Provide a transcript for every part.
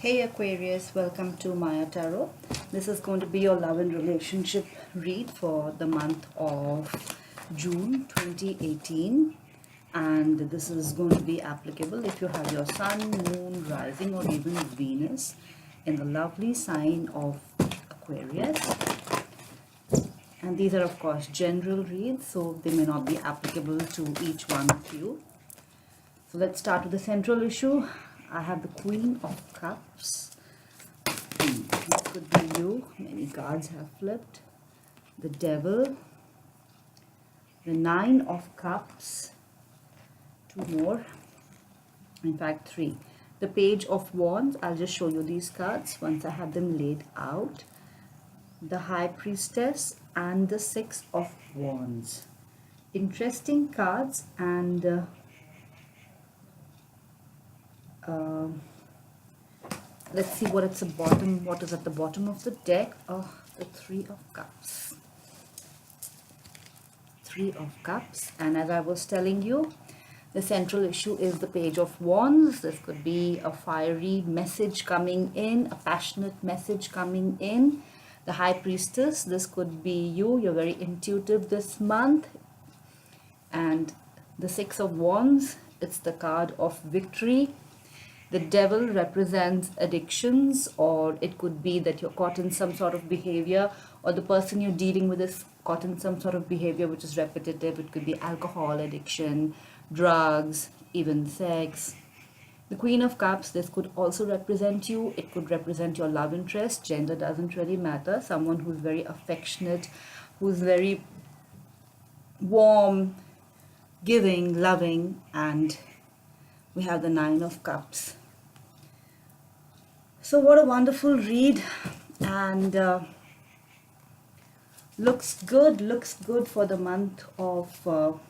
Hey Aquarius, welcome to Maya Tarot. This is going to be your love and relationship read for the month of June 2018, and this is going to be applicable if you have your sun, moon, rising or even Venus in the lovely sign of Aquarius. And these are of course general reads, so they may not be applicable to each one of you. So let's start with the central issue. I have the Queen of Cups. This could be you. Many cards have flipped. The Devil. The Nine of Cups. Two more. In fact, three. The Page of Wands. I'll just show you these cards once I have them laid out. The High Priestess and the Six of Wands. Interesting cards, and let's see what is at the bottom of the deck. Oh, the Three of Cups. Three of Cups. And as I was telling you, the central issue is the Page of Wands. This could be a fiery message coming in, a passionate message coming in. The High Priestess, this could be you. You're very intuitive this month. And the Six of Wands, it's the card of victory. The Devil represents addictions, or it could be that you're caught in some sort of behavior, or the person you're dealing with is caught in some sort of behavior which is repetitive. It could be alcohol addiction, drugs, even sex. The Queen of Cups, this could also represent you. It could represent your love interest. Gender doesn't really matter. Someone who's very affectionate, who's very warm, giving, loving. And we have the Nine of Cups. So what a wonderful read, and looks good for the month of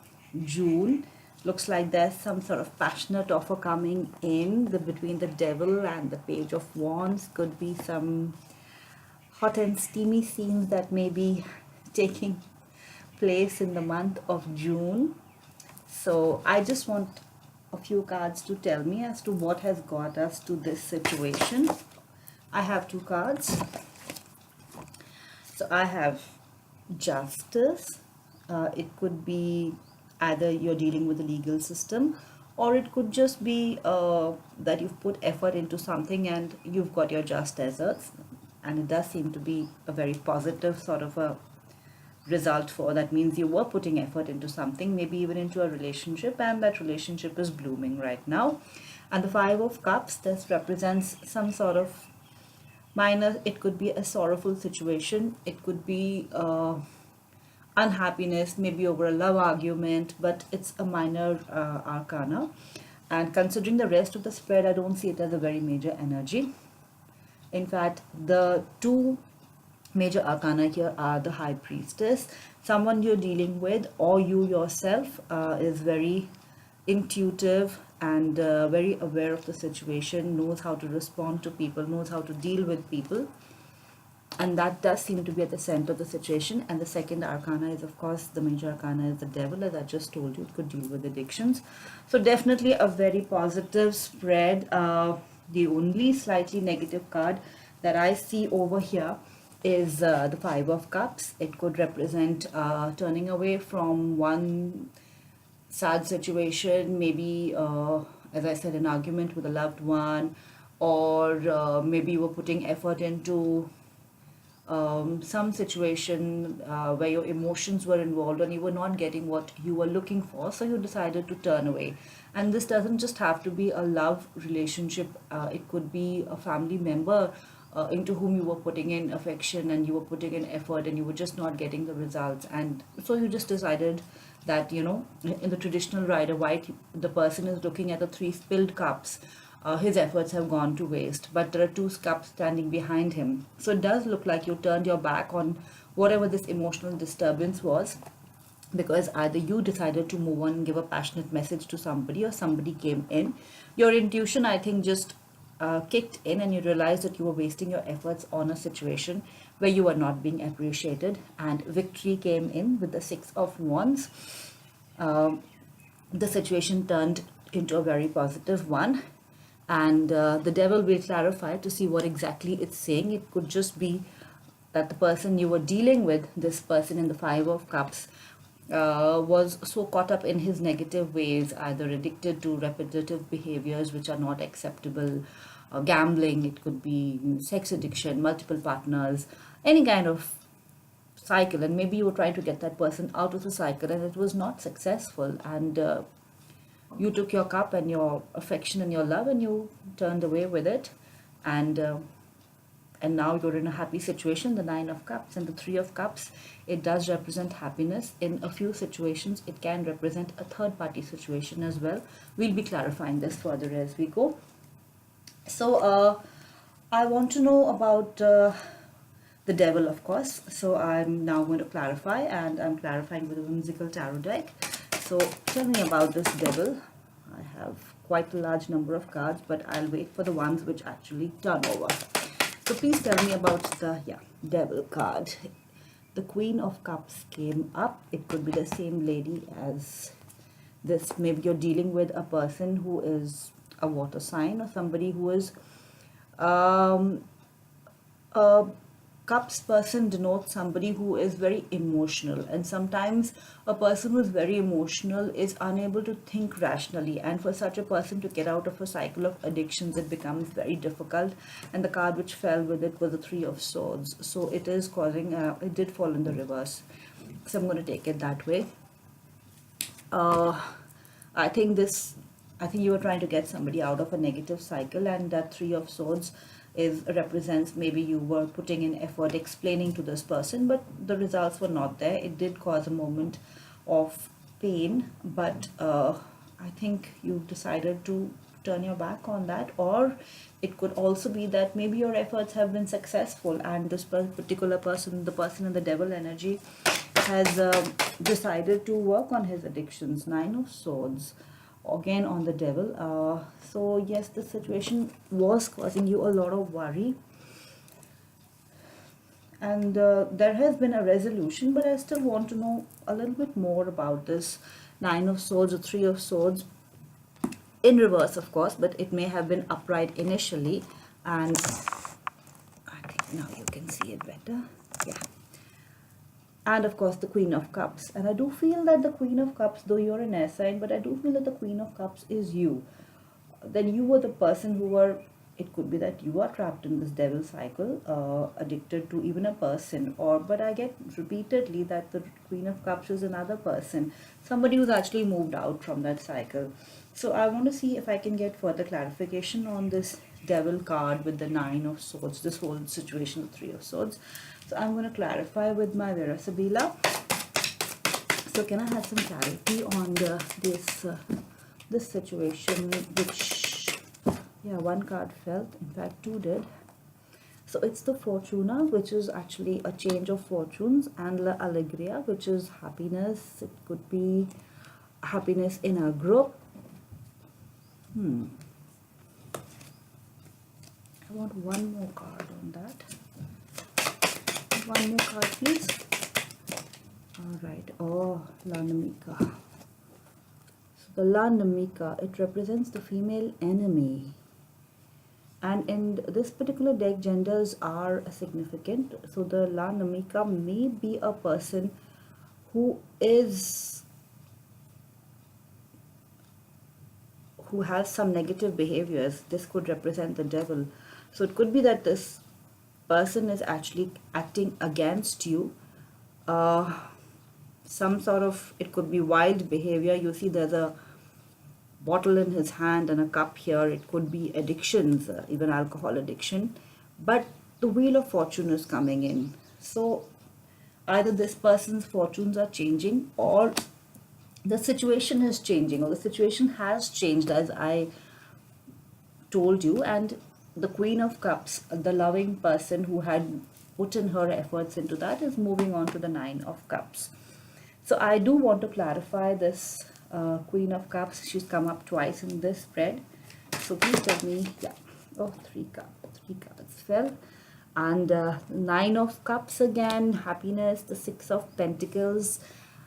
June. Looks like there's some sort of passionate offer coming in between the Devil and the Page of Wands. Could be some hot and steamy scenes that may be taking place in the month of June. So I just want a few cards to tell me as to what has got us to this situation. I have two cards. So I have Justice. It could be either you're dealing with the legal system, or it could just be that you've put effort into something and you've got your just desserts, and it does seem to be a very positive sort of a result for that. Means you were putting effort into something, maybe even into a relationship, and that relationship is blooming right now. And the Five of Cups, this represents some sort of minor, it could be a sorrowful situation, it could be unhappiness, maybe over a love argument, but it's a minor arcana. And considering the rest of the spread, I don't see it as a very major energy. In fact, the two major arcana here are the High Priestess. Someone you're dealing with, or you yourself, is very intuitive and very aware of the situation, knows how to respond to people, knows how to deal with people, and that does seem to be at the center of the situation. And the second arcana is, of course, the major arcana is the Devil. As I just told you, it could deal with addictions. So definitely a very positive spread. The only slightly negative card that I see over here is the Five of Cups. It could represent turning away from one sad situation, maybe as I said, an argument with a loved one, or maybe you were putting effort into some situation where your emotions were involved and you were not getting what you were looking for, so you decided to turn away. And this doesn't just have to be a love relationship, it could be a family member into whom you were putting in affection and you were putting in effort and you were just not getting the results, and so you just decided that, you know, in the traditional Rider White, the person is looking at the three spilled cups. His efforts have gone to waste, but there are two cups standing behind him. So it does look like you turned your back on whatever this emotional disturbance was, because either you decided to move on and give a passionate message to somebody, or somebody came in. Your intuition, I think, just kicked in, and you realized that you were wasting your efforts on a situation where you were not being appreciated, and victory came in with the Six of Wands. The situation turned into a very positive one. And the devil will clarify to see what exactly it's saying. It could just be that the person you were dealing with, this person in the Five of Cups, was so caught up in his negative ways, either addicted to repetitive behaviors which are not acceptable, gambling, it could be sex addiction, multiple partners, any kind of cycle. And maybe you were trying to get that person out of the cycle and it was not successful. And you took your cup and your affection and your love and you turned away with it. And and now you're in a happy situation. The Nine of Cups and the Three of Cups, it does represent happiness. In a few situations it can represent a third party situation as well. We'll be clarifying this further as we go. So I want to know about the devil, of course. So I'm now going to clarify, and I'm clarifying with a whimsical tarot deck. So tell me about this devil. I have quite a large number of cards, but I'll wait for the ones which actually turn over. So please tell me about the devil card. The Queen of Cups came up. It could be the same lady as this. Maybe you're dealing with a person who is a water sign, or somebody who is a cups person denotes somebody who is very emotional, and sometimes a person who is very emotional is unable to think rationally, and for such a person to get out of a cycle of addictions, it becomes very difficult. And the card which fell with it was the Three of Swords, so it is causing it did fall in the reverse, so I'm going to take it that way. I think you were trying to get somebody out of a negative cycle, and that Three of Swords represents maybe you were putting in effort explaining to this person, but the results were not there. It did cause a moment of pain, but I think you decided to turn your back on that. Or it could also be that maybe your efforts have been successful, and this particular person, the person in the devil energy, has decided to work on his addictions. Nine of Swords again on the devil. So yes, the situation was causing you a lot of worry, and there has been a resolution, but I still want to know a little bit more about this Nine of Swords or Three of Swords in reverse, of course, but it may have been upright initially, and I think now you can see it better. Yeah. And of course the Queen of Cups, and I do feel that the Queen of Cups, though you're an air sign, but I do feel that the Queen of Cups is you. Then you were the person who were, it could be that you are trapped in this devil cycle, addicted to even a person, or but I get repeatedly that the Queen of Cups is another person, somebody who's actually moved out from that cycle. So I want to see if I can get further clarification on this devil card with the Nine of Swords, this whole situation of Three of Swords. So I'm going to clarify with my Vera Sabila. So can I have some clarity on this situation, which, yeah, one card fell, in fact two did. So it's the Fortuna, which is actually a change of fortunes, and La Alegria, which is happiness. It could be happiness in a group. I want one more card on that. One more card, please. All right. Oh, La Namika. So the La Namika, it represents the female enemy. And in this particular deck, genders are significant. So the La Namika may be a person who has some negative behaviors. This could represent the devil. So it could be that this person is actually acting against you. Some sort of, it could be wild behavior. You see there's a bottle in his hand and a cup here. It could be addictions, even alcohol addiction. But the Wheel of Fortune is coming in. So either this person's fortunes are changing, or the situation is changing, or the situation has changed, as I told you. And the Queen of Cups, the loving person who had put in her efforts into that, is moving on to the Nine of Cups. So I do want to clarify this Queen of Cups. She's come up twice in this spread. So please tell me, yeah. Oh, three cards fell. And Nine of Cups again, happiness, the Six of Pentacles,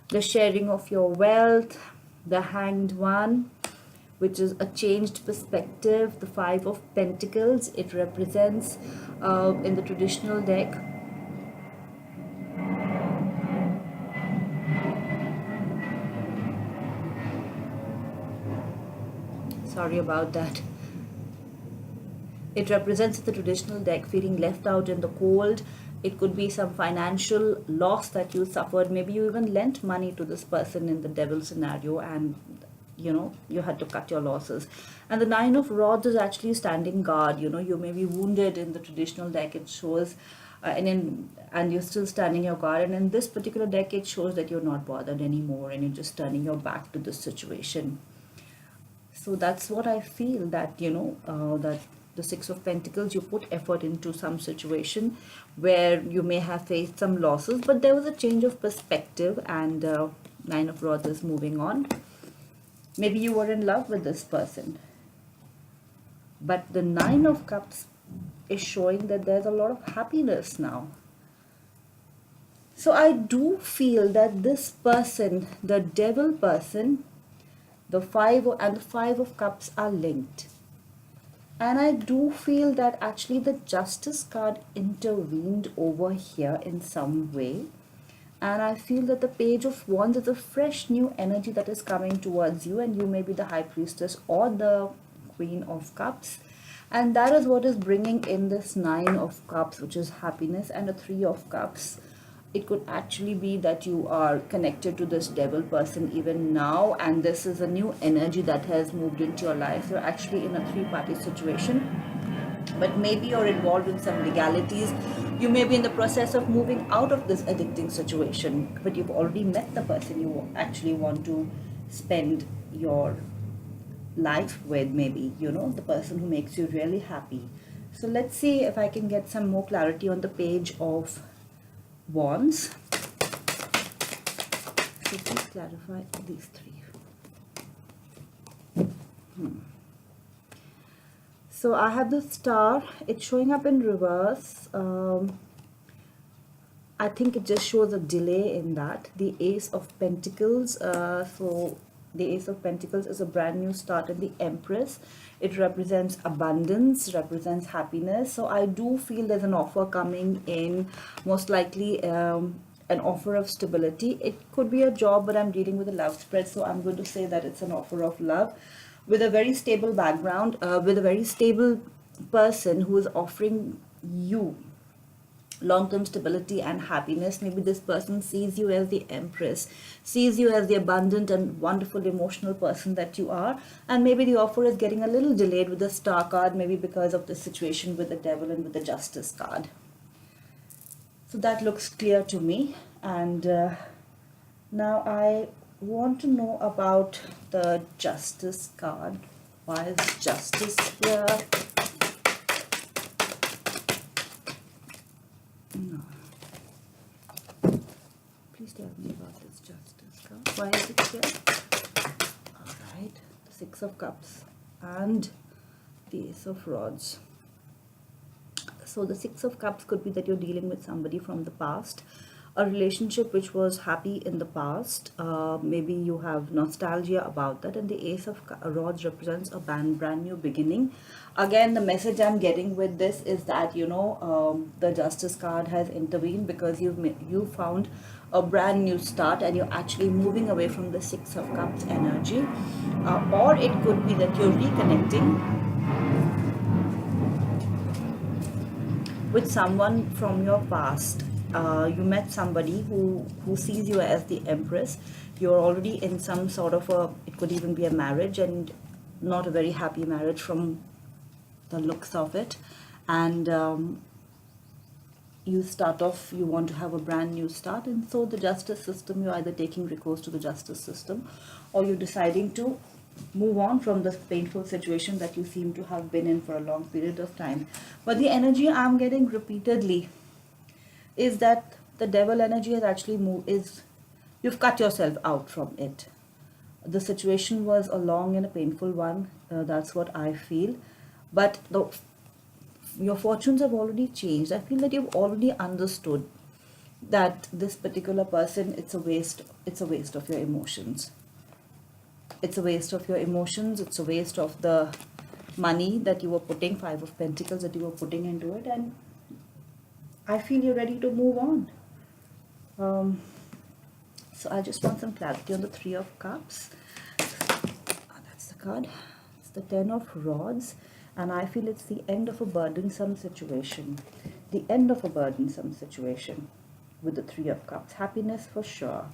the sharing of your wealth, the Hanged One, which is a changed perspective. The Five of Pentacles, it represents in the traditional deck, sorry about that, it represents the traditional deck feeling left out in the cold. It could be some financial loss that you suffered. Maybe you even lent money to this person in the devil scenario, and you had to cut your losses. And the Nine of Rods is actually standing guard. You may be wounded in the traditional deck. It shows, and you're still standing your guard. And in this particular deck, it shows that you're not bothered anymore, and you're just turning your back to this situation. So that's what I feel, that that the Six of Pentacles, you put effort into some situation where you may have faced some losses, but there was a change of perspective, and Nine of Rods is moving on. Maybe you were in love with this person, but the Nine of Cups is showing that there's a lot of happiness now. So I do feel that this person, the devil person, the Five of Cups are linked. And I do feel that actually the Justice card intervened over here in some way. And I feel that the Page of Wands is a fresh new energy that is coming towards you, and you may be the High Priestess or the Queen of Cups. And that is what is bringing in this Nine of Cups, which is happiness, and a Three of Cups. It could actually be that you are connected to this devil person even now, and this is a new energy that has moved into your life. You're actually in a three-party situation, but maybe you're involved in some legalities. You may be in the process of moving out of this addicting situation, but you've already met the person you actually want to spend your life with, maybe, the person who makes you really happy. So let's see if I can get some more clarity on the Page of Wands. So please clarify these three. So I have the Star. It's showing up in reverse. I think it just shows a delay in that. The Ace of Pentacles. So the Ace of Pentacles is a brand new start, and the Empress, it represents abundance, represents happiness. So I do feel there's an offer coming in, most likely an offer of stability. It could be a job, but I'm dealing with a love spread, so I'm going to say that it's an offer of love with a very stable background, with a very stable person who is offering you long-term stability and happiness. Maybe this person sees you as the Empress, sees you as the abundant and wonderful emotional person that you are, and maybe the offer is getting a little delayed with the Star card, maybe because of the situation with the Devil and with the Justice card. So that looks clear to me. And now I want to know about the Justice card. Why is Justice here? No. Please tell me about this Justice card. Why is it here? Alright. The Six of Cups and the Ace of Rods. So the Six of Cups could be that you're dealing with somebody from the past, a relationship which was happy in the past. Maybe you have nostalgia about that. And the Ace of Rods represents a brand new beginning. Again, the message I'm getting with this is that, the Justice card has intervened because you found a brand new start, and you're actually moving away from the Six of Cups energy. Or it could be that you're reconnecting with someone from your past. You met somebody who sees you as the Empress. You're already in some sort of it could even be a marriage, and not a very happy marriage from the looks of it. And you start off, you want to have a brand new start, and so the justice system, you're either taking recourse to the justice system, or you're deciding to move on from this painful situation that you seem to have been in for a long period of time. But the energy I'm getting repeatedly is that the Devil energy has actually you've cut yourself out from it. The situation was a long and a painful one. That's what I feel. But your fortunes have already changed. I feel that you've already understood that this particular person, it's a waste of your emotions. it's a waste of your emotions, it's a waste of the money that you were putting, Five of Pentacles that you were putting into it, and I feel you're ready to move on. So I just want some clarity on the Three of Cups. That's the card. It's the Ten of Rods, and I feel it's the end of a burdensome situation. The end of a burdensome situation with the Three of Cups. Happiness for sure.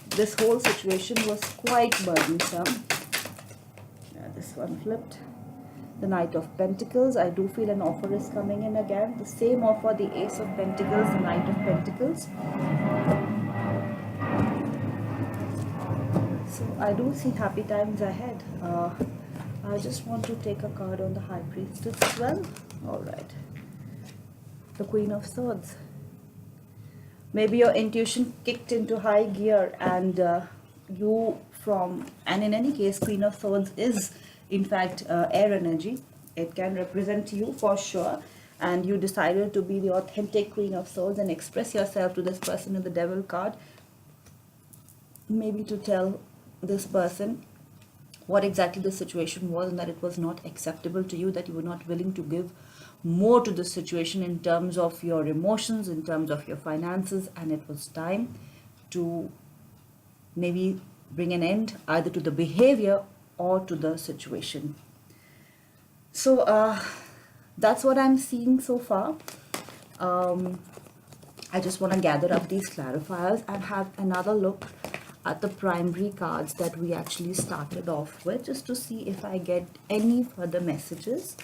This whole situation was quite burdensome. This one flipped. The Knight of Pentacles. I do feel an offer is coming in again. The same offer, the Ace of Pentacles, the Knight of Pentacles. So I do see happy times ahead. I just want to take a card on the High Priestess as well. Alright. The Queen of Swords. Maybe your intuition kicked into high gear, and and in any case, Queen of Swords is in fact air energy. It can represent you for sure, and you decided to be the authentic Queen of Swords and express yourself to this person in the Devil card. Maybe to tell this person what exactly the situation was and that it was not acceptable to you, that you were not willing to give more to the situation in terms of your emotions, in terms of your finances, and it was time to maybe bring an end either to the behavior or to the situation. So that's what I'm seeing so far. I just want to gather up these clarifiers and have another look at the primary cards that we actually started off with, just to see if I get any further messages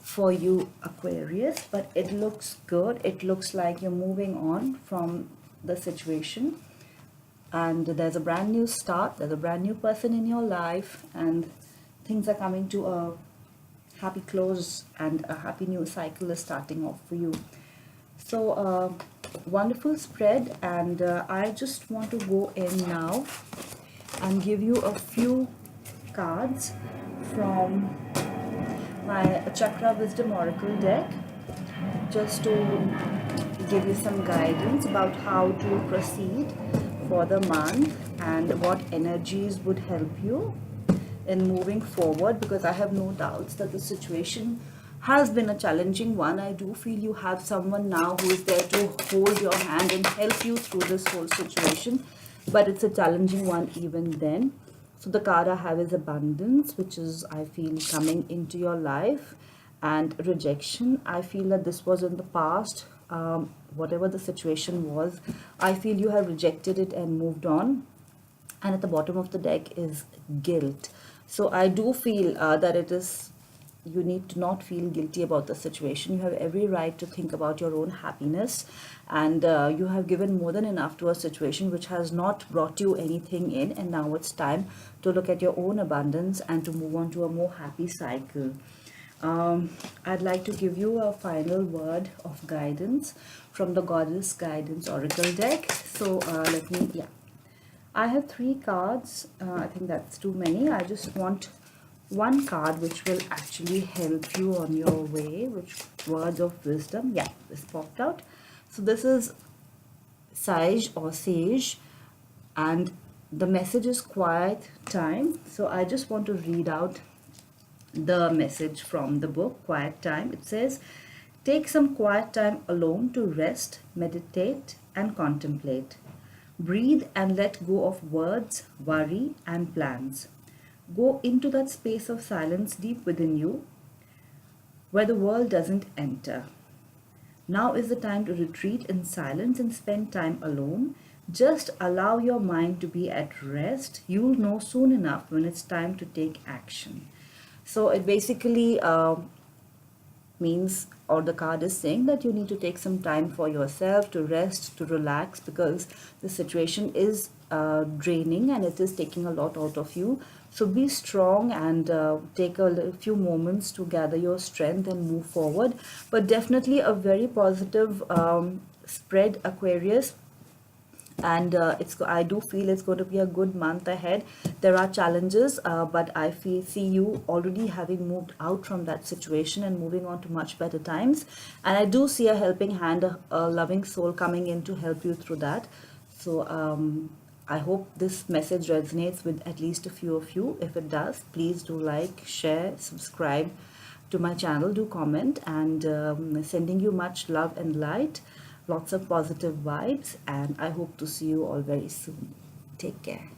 for you, Aquarius. But it looks good. It looks like you're moving on from the situation, and there's a brand new start. There's a brand new person in your life, and things are coming to a happy close, and a happy new cycle is starting off for you. So wonderful spread, and I just want to go in now and give you a few cards from my Chakra Wisdom Oracle deck, just to give you some guidance about how to proceed for the month and what energies would help you in moving forward, because I have no doubts that the situation has been a challenging one. I do feel you have someone now who is there to hold your hand and help you through this whole situation, but it's a challenging one even then. So the card I have is abundance, which is, I feel, coming into your life, and rejection. I feel that this was in the past. Whatever the situation was, I feel you have rejected it and moved on. And at the bottom of the deck is guilt. So I do feel that it is, you need to not feel guilty about the situation. You have every right to think about your own happiness, and you have given more than enough to a situation which has not brought you anything in, and now it's time to look at your own abundance and to move on to a more happy cycle. I'd like to give you a final word of guidance from the Goddess Guidance Oracle deck. So I have 3 cards. I think that's too many. I just want one card which will actually help you on your way, which words of wisdom. Yeah, this popped out. So this is Sage or Sage, and the message is quiet time. So I just want to read out the message from the book, Quiet Time. It says, take some quiet time alone to rest, meditate, and contemplate. Breathe and let go of words, worry, and plans. Go into that space of silence deep within you, where the world doesn't enter. Now is the time to retreat in silence and spend time alone. Just allow your mind to be at rest. You'll know soon enough when it's time to take action. So it basically means, or the card is saying, that you need to take some time for yourself to rest, to relax, because the situation is draining and it is taking a lot out of you. So be strong and take a few moments to gather your strength and move forward. But definitely a very positive spread, Aquarius. And I do feel it's going to be a good month ahead. There are challenges, but I see you already having moved out from that situation and moving on to much better times. And I do see a helping hand, a loving soul coming in to help you through that. So I hope this message resonates with at least a few of you. If it does, please do like, share, subscribe to my channel, do comment, and sending you much love and light, lots of positive vibes, and I hope to see you all very soon. Take care.